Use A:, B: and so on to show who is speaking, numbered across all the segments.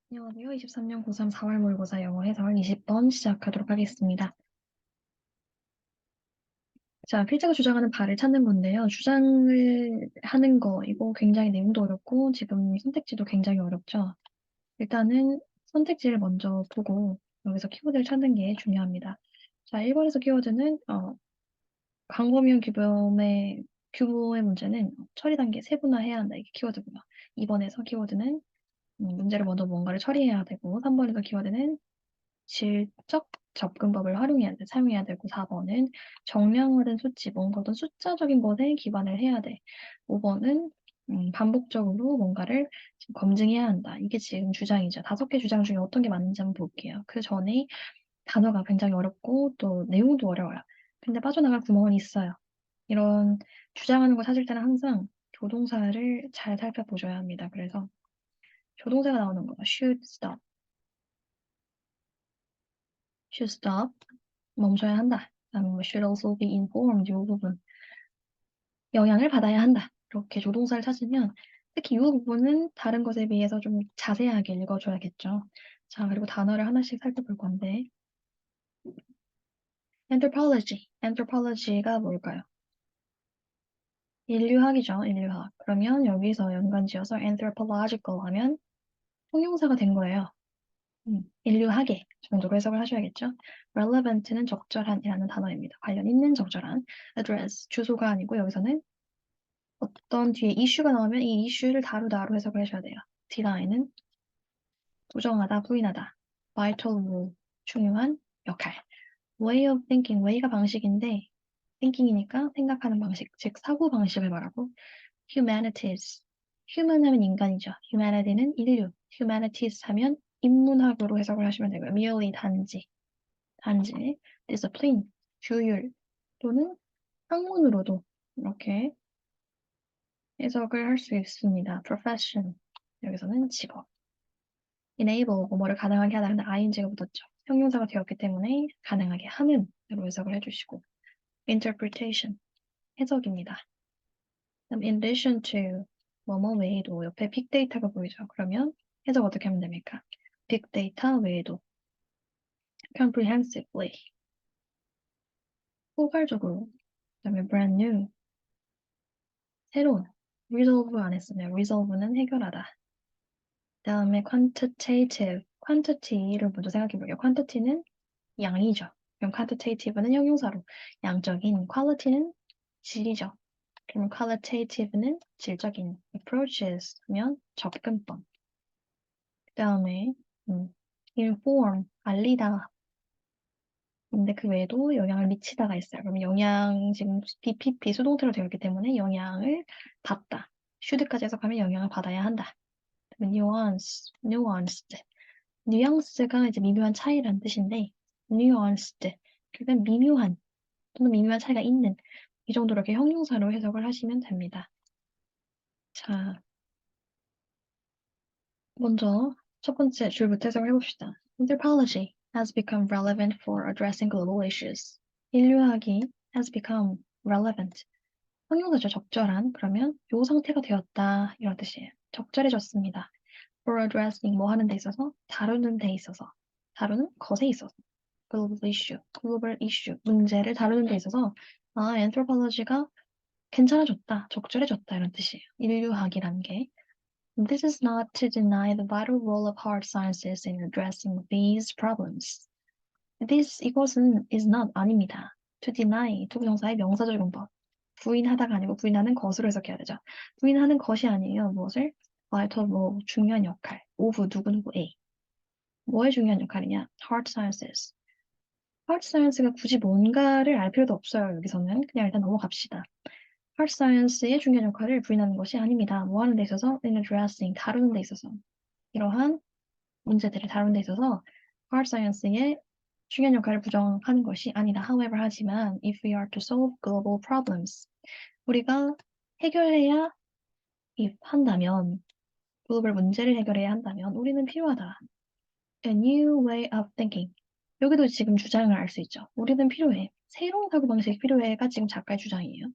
A: 안녕하세요. 23년 고3 4월 모의고사 영어 해설 20번 시작하도록 하겠습니다. 자, 필자가 주장하는 바를 찾는 건데요. 주장을 하는 거, 이거 굉장히 내용도 어렵고, 지금 선택지도 굉장히 어렵죠. 일단은 선택지를 먼저 보고, 여기서 키워드를 찾는 게 중요합니다. 자, 1번에서 키워드는, 광범위한 규모의 문제는 처리 단계 세분화해야 한다. 이게 키워드고요. 2번에서 키워드는 문제를 먼저 뭔가를 처리해야 되고, 3번에서 키워드는 질적 접근법을 사용해야 되고, 4번은 정량화된 수치, 뭔가 어떤 숫자적인 것에 기반을 해야 돼. 5번은 반복적으로 뭔가를 지금 검증해야 한다. 이게 지금 주장이죠. 5개 주장 중에 어떤 게 맞는지 한번 볼게요. 그 전에 단어가 굉장히 어렵고 또 내용도 어려워요. 근데 빠져나갈 구멍은 있어요. 이런 주장하는 거 찾을 때는 항상 조동사를 잘 살펴보셔야 합니다. 그래서 조동사가 나오는 거, should stop, 멈춰야 한다. 그다음에 뭐 should also be informed 이 부분 영향을 받아야 한다. 이렇게 조동사를 찾으면 특히 이 부분은 다른 것에 비해서 좀 자세하게 읽어줘야겠죠. 자, 그리고 단어를 하나씩 살펴볼 건데 anthropology가 뭘까요? 인류학이죠. 인류학. 그러면 여기서 연관지어서 anthropological 하면 형용사가 된 거예요. 인류학의 정도로 해석을 하셔야겠죠. relevant는 적절한이라는 단어입니다. 관련 있는 적절한. address 주소가 아니고 여기서는 어떤 뒤에 이슈가 나오면 이 이슈를 다루다로 해석을 하셔야 돼요. deny는 부정하다, 부인하다. vital role 중요한 역할. way of thinking, way가 방식인데 thinking이니까 생각하는 방식, 즉 사고 방식을 말하고 humanities, human 하면 인간이죠. humanity는 인류, humanities 하면 인문학으로 해석을 하시면 되고요. merely 단지 discipline, 규율 또는 학문으로도 이렇게 해석을 할 수 있습니다. profession, 여기서는 직업. enable, 뭐를 가능하게 하다는데 ing가 붙었죠. 형용사가 되었기 때문에 가능하게 함은으로 해석을 해주시고 interpretation, 해석입니다. 그다음 in addition to, 뭐뭐 외에도 옆에 빅데이터가 보이죠. 그러면 해석 어떻게 하면 됩니까? 빅데이터 외에도 comprehensively, 포괄적으로, 그다음에 brand new, 새로운, resolve 안 했었네요. resolve는 해결하다. 그다음에 quantitative, quantity를 먼저 생각해 볼게요. quantity는 양이죠. 그럼 quantitative는 형용사로 양적인, quality는 질이죠. 그럼 qualitative는 질적인, approaches 하면 접근법. 그다음에 inform, 알리다. 근데 그 외에도 영향을 미치다가 있어요. 그럼 영향 지금 BPP 수동태로 되어 있기 때문에 영향을 받다. should까지 해석하면 영향을 받아야 한다. nuanced. 뉘앙스가 이제 미묘한 차이라는 뜻인데 nuanced. 그러니까 미묘한 또는 미묘한 차이가 있는 이 정도로 이렇게 형용사로 해석을 하시면 됩니다. 자, 먼저 첫 번째 줄부터 해석을 해봅시다. Anthropology has become relevant for addressing global issues. 인류학이 has become relevant. 형용사죠. 적절한. 그러면 요 상태가 되었다. 이런 뜻이에요. 적절해졌습니다. For addressing 뭐 하는 데 있어서 다루는 데 있어서 다루는 것에 있어서 global issue 문제를 다루는 데 있어서 anthropology가 괜찮아졌다, 적절해졌다 이런 뜻이에요. 인류학이라는 게. This is not to deny the vital role of hard sciences in addressing these problems. 이것은 is not 아닙니다. To deny 투부정사의 명사적 용법. 부인하다가 아니고 부인하는 것으로 해석해야 되죠. 부인하는 것이 아니에요. 무엇을? vital role 중요한 역할. of 누구누구 A. 뭐의 중요한 역할이냐? hard sciences. hard science가 굳이 뭔가를 알 필요도 없어요. 여기서는 그냥 일단 넘어갑시다. hard science의 중요한 역할을 부인하는 것이 아닙니다. 뭐 하는 데 있어서? in addressing 다루는 데 있어서. 이러한 문제들을 다루는 데 있어서 hard science의 중요한 역할을 부정하는 것이 아니다. However, 하지만 if we are to solve global problems, 우리가 해결해야 if 한다면 글로벌 문제를 해결해야 한다면 우리는 필요하다. A new way of thinking. 여기도 지금 주장을 알 수 있죠. 우리는 필요해. 새로운 사고방식이 필요해가 지금 작가의 주장이에요.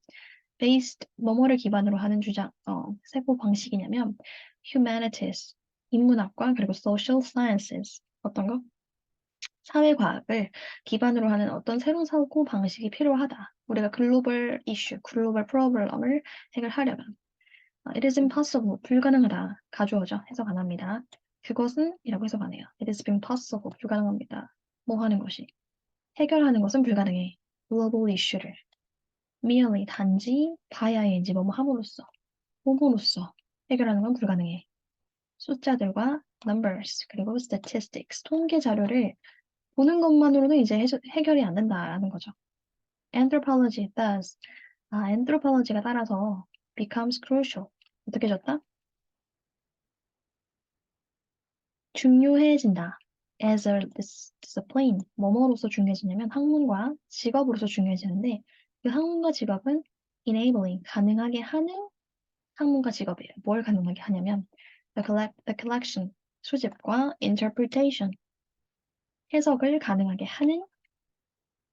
A: based 뭐뭐를 기반으로 하는 사고방식이냐면 humanities, 인문학과 그리고 social sciences 어떤 거? 사회과학을 기반으로 하는 어떤 새로운 사고 방식이 필요하다. 우리가 글로벌 이슈, 글로벌 프로블럼을 해결하려면 It is impossible, 불가능하다. 가주어죠. 해석 안 합니다. 그것은 이라고 해석 안 해요. It is impossible, 불가능합니다. 뭐 하는 것이? 해결하는 것은 불가능해. 글로벌 이슈를 merely 단지 바야인지 뭐뭐 함으로써 몸으로써 해결하는 건 불가능해. 숫자들과 numbers 그리고 statistics 통계 자료를 보는 것만으로는 이제 해결이 안 된다라는 거죠. Anthropology thus anthropology가 따라서 becomes crucial 어떻게 졌다? 중요해진다. As a discipline 뭐뭐로서 중요해지냐면 학문과 직업으로서 중요해지는데 그 학문과 직업은 enabling 가능하게 하는 학문과 직업이에요. 뭘 가능하게 하냐면 the collection 수집과 interpretation 해석을 가능하게 하는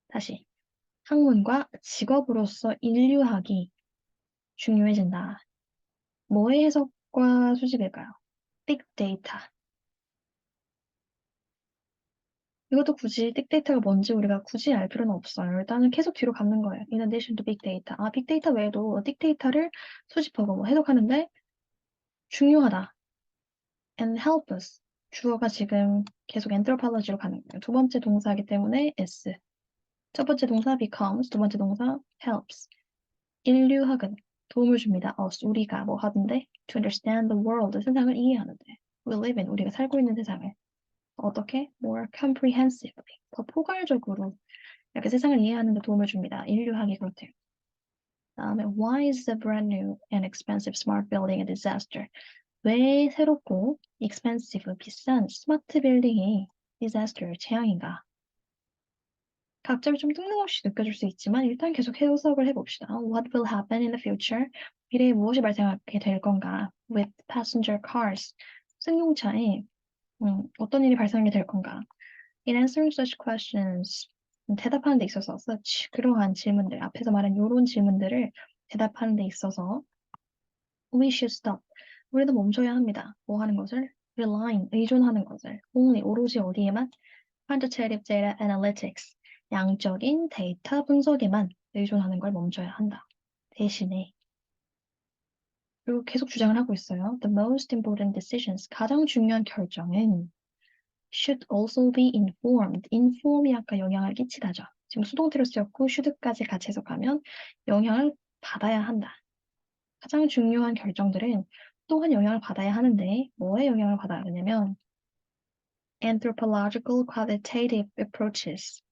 A: 다시 학문과 직업으로서 인류학이 중요해진다. 뭐의 해석과 수집일까요? Big data. 이것도 굳이 빅데이터가 뭔지 우리가 굳이 알 필요는 없어요. 일단은 계속 뒤로 가는 거예요. In addition to big data. 빅데이터 외에도 빅데이터를 수집하고 뭐 해석하는데 중요하다. And help us. 주어가 지금 계속 anthropology로 가는 거예요. 두 번째 동사이기 때문에 s. 첫 번째 동사 becomes, 두 번째 동사 helps. 인류학은 도움을 줍니다. us, 우리가 뭐 하던데? To understand the world, 세상을 이해하는데. We live in, 우리가 살고 있는 세상을. 어떻게? More comprehensively. 더 포괄적으로 이렇게 세상을 이해하는 데 도움을 줍니다. 인류학이 그렇대요. 다음에 why is the brand new and expensive smart building a disaster? 왜 새롭고 expensive, 비싼 스마트 빌딩이 disaster, 재앙인가? 각잡이 좀 뜬금없이 느껴질 수 있지만 일단 계속 해석을 해봅시다. What will happen in the future? 미래에 무엇이 발생하게 될 건가? With passenger cars, 승용차에 어떤 일이 발생하게 될 건가? In answering such questions, 대답하는 데 있어서 such, 그러한 질문들, 앞에서 말한 이런 질문들을 대답하는 데 있어서 we should stop. 우리도 멈춰야 합니다. 뭐 하는 것을? Relying, 의존하는 것을. only, 오로지 어디에만? Quantitative data analytics, 양적인 데이터 분석에만 의존하는 걸 멈춰야 한다. 대신에 그리고 계속 주장을 하고 있어요. The most important decisions, 가장 중요한 결정은 should also be informed. inform이 아까 영향을 끼치다죠. 지금 수동태로 쓰였고 should까지 같이 해석하면 영향을 받아야 한다. 가장 중요한 결정들은 또한 영향을 받아야 하는데 뭐에 영향을 받아야 되냐면 anthropological qualitative approaches.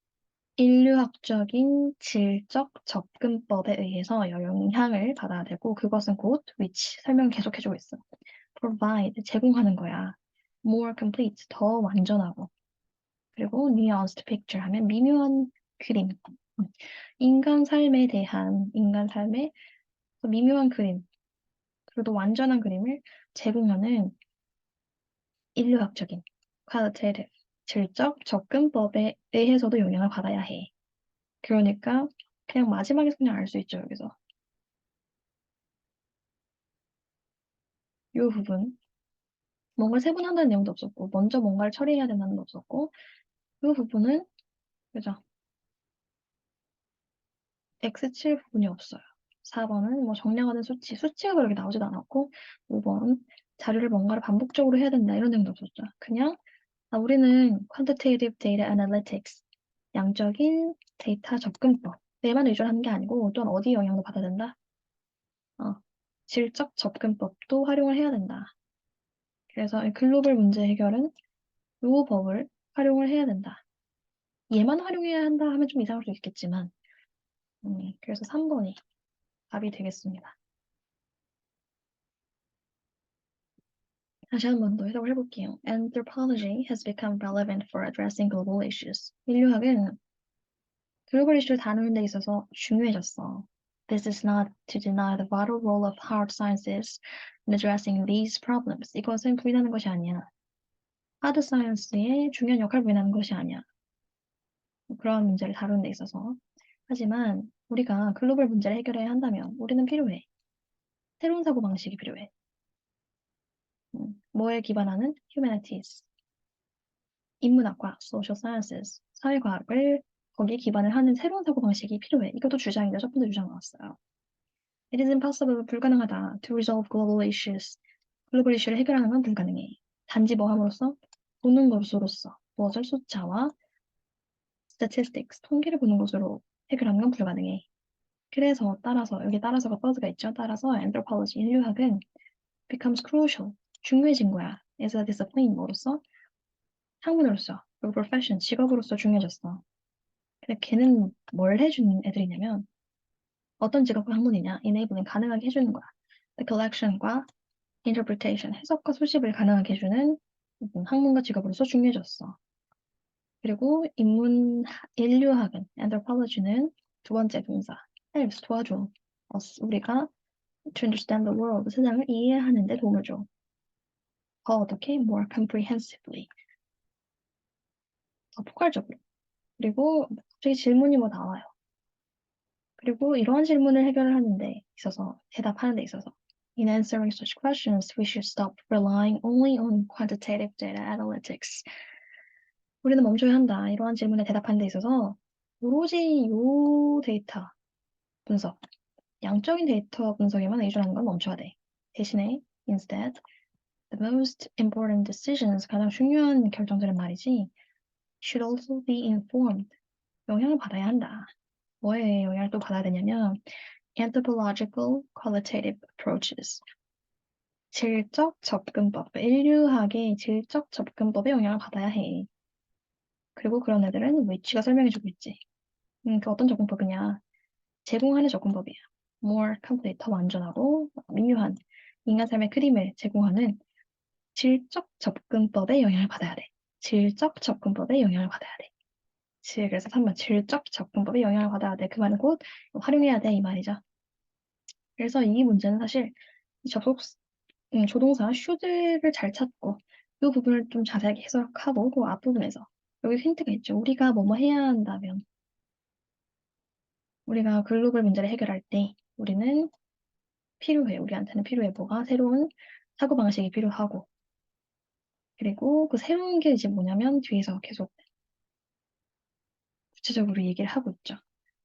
A: 인류학적인 질적 접근법에 의해서 영향을 받아야 되고 그것은 곧 which 설명 계속해주고 있어. provide 제공하는 거야. more complete 더 완전하고 그리고 nuanced picture 하면 미묘한 그림. 인간 삶에 대한 인간 삶의 미묘한 그림 그리고 완전한 그림을 제공하는 인류학적인 qualitative 질적 접근법에 의해서도 영향을 받아야 해. 그러니까 그냥 마지막에 그냥 알 수 있죠, 여기서. 이 부분. 뭔가 세분한다는 내용도 없었고, 먼저 뭔가를 처리해야 된다는 도 없었고, 이 부분은, 그죠? X7 부분이 없어요. 4번은 뭐 정량화된 수치, 수치가 그렇게 나오지도 않았고, 5번 자료를 뭔가를 반복적으로 해야 된다, 이런 내용도 없었죠. 그냥, 우리는 quantitative data analytics, 양적인 데이터 접근법에만 의존하는 게 아니고, 또한 어디 영향도 받아야 된다? 어, 질적 접근법도 활용을 해야 된다. 그래서 이 글로벌 문제 해결은 이 법을 활용을 해야 된다. 얘만 활용해야 한다 하면 좀 이상할 수 있겠지만, 그래서 3번이 답이 되겠습니다. 다시 한 번 더 해석을 해볼게요. Anthropology has become relevant for addressing global issues. 인류학은 글로벌 이슈를 다루는 데 있어서 중요해졌어. This is not to deny the vital role of hard sciences in addressing these problems. 이것은 부인하는 것이 아니야. 하드 사이언스의 중요한 역할을 부인하는 것이 아니야. 그런 문제를 다루는 데 있어서. 하지만 우리가 글로벌 문제를 해결해야 한다면 우리는 필요해. 새로운 사고방식이 필요해. 뭐에 기반하는? humanities. 인문학과, social sciences. 사회과학을 거기에 기반을 하는 새로운 사고방식이 필요해. 이것도 주장이죠. 첫 번째 주장 나왔어요. It is impossible, 불가능하다. To resolve global issues. 글로벌 이슈를 해결하는 건 불가능해. 단지 뭐 함으로써? 보는 것으로서. 무엇을 숫자와 statistics, 통계를 보는 것으로 해결하는 건 불가능해. 그래서 따라서 여기 따라서가 버즈가 있죠. 따라서 anthropology, 인류학은 becomes crucial, 중요해진 거야. as a discipline, 뭐로서? 학문으로서, 그리고 profession, 직업으로서 중요해졌어. 근데 걔는 뭘 해주는 애들이냐면 어떤 직업과 학문이냐? enabling, 가능하게 해주는 거야. the collection과 interpretation, 해석과 수집을 가능하게 해주는 학문과 직업으로서 중요해졌어. 그리고 인류학은 anthropology는 두 번째 동사 helps, 도와줘. 우리가 to understand the world, 세상을 이해하는 데 도움을 줘. 더 어떻게? more comprehensively. 더 포괄적으로. 그리고 갑자기 질문이 뭐 나와요. 그리고 이러한 질문을 해결하는 데 있어서, 대답하는 데 있어서 In answering such questions, we should stop relying only on quantitative data analytics. 우리는 멈춰야 한다. 이러한 질문에 대답하는 데 있어서 오로지 요 데이터 분석, 양적인 데이터 분석에만 의존하는 건 멈춰야 돼. 대신에 instead, the most important decisions, 가장 중요한 결정들은 말이지, should also be informed. 영향을 받아야 한다. 뭐에 영향을 또 받아야 되냐면 anthropological qualitative approaches. 질적 접근법, 인류학의 질적 접근법에 영향을 받아야 해. 그리고 그런 애들은 위치가 설명해주고 있지. 그 어떤 접근법이냐? 제공하는 접근법이야. more complete, 더 완전하고 미묘한 인간 삶의 그림을 제공하는 질적 접근법에 영향을 받아야 돼. 질적 접근법에 영향을 받아야 돼. 그래서 3번 질적 접근법에 영향을 받아야 돼. 그 말은 곧 활용해야 돼 이 말이죠. 그래서 이 문제는 사실 이 조동사 should를 잘 찾고 이 부분을 좀 자세하게 해석하고 그 앞부분에서 여기 힌트가 있죠. 우리가 뭐뭐 해야 한다면 우리가 글로벌 문제를 해결할 때 우리는 필요해. 우리한테는 필요해. 뭐가? 새로운 사고방식이 필요하고 그리고 그 새로운 게 이제 뭐냐면 뒤에서 계속 구체적으로 얘기를 하고 있죠.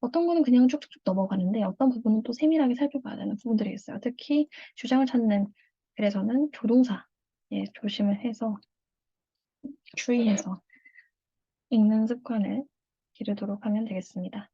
A: 어떤 거는 그냥 쭉쭉쭉 넘어가는데 어떤 부분은 또 세밀하게 살펴봐야 되는 부분들이 있어요. 특히 주장을 찾는 글에서는 조동사 예, 조심을 해서 주의해서 읽는 습관을 기르도록 하면 되겠습니다.